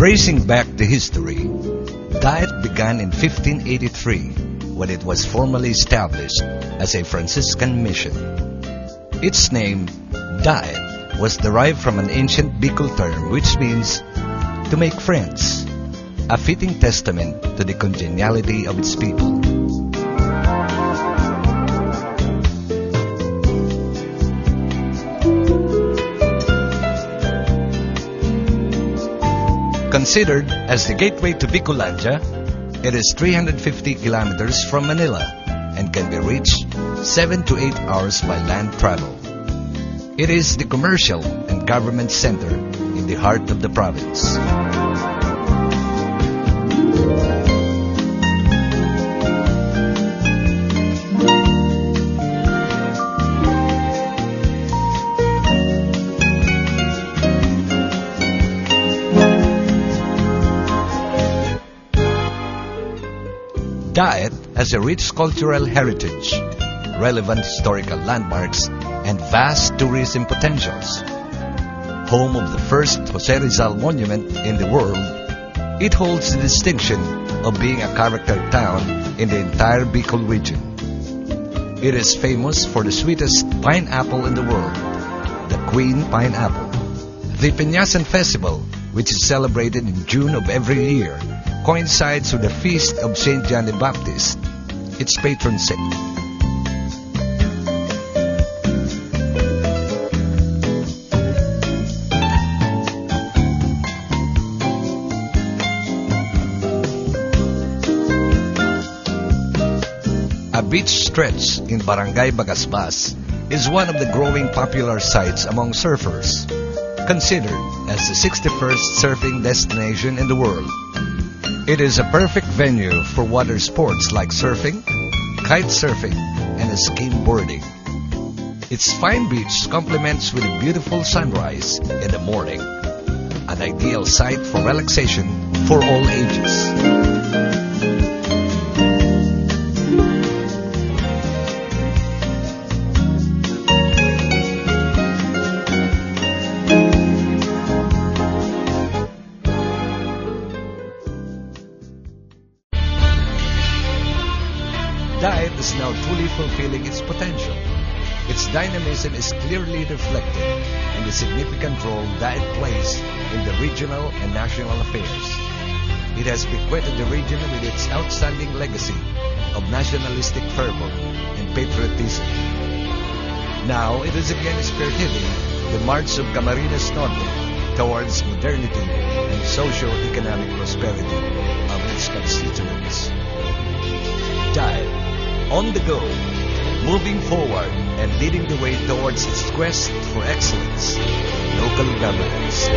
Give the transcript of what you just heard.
Tracing back the history, Daet began in 1583 when it was formally established as a Franciscan mission. Its name, Daet, was derived from an ancient Bicol term which means to make friends, a fitting testament to the congeniality of its people. Considered as the gateway to Bicolandia, it is 350 kilometers from Manila and can be reached 7 to 8 hours by land travel. It is the commercial and government center in the heart of the province. Daet has a rich cultural heritage, relevant historical landmarks, and vast tourism potentials. Home of the First Jose Rizal Monument in the world, it holds the distinction of being a character town in the entire Bicol region. It is famous for the sweetest pineapple in the world, the Queen Pineapple. The Peñasan Festival, which is celebrated in June of every year, coincides with the feast of Saint John the Baptist, its patron saint. A beach stretch in Barangay Bagasbas is one of the growing popular sites among surfers, considered as the 61st surfing destination in the world. It is a perfect venue for water sports like surfing, kite surfing, and skimboarding. Its fine beach complements with a beautiful sunrise in the morning, an ideal site for relaxation for all ages. Daet is now truly fulfilling its potential. Its dynamism is clearly reflected in the significant role Daet plays in the regional and national affairs. It has bequeathed the region with its outstanding legacy of nationalistic fervor and patriotism. Now it is again spearheading the march of Camarines Norte towards modernity and socio-economic prosperity of its constituents. Daet, on the go, moving forward and leading the way towards its quest for excellence, local governance.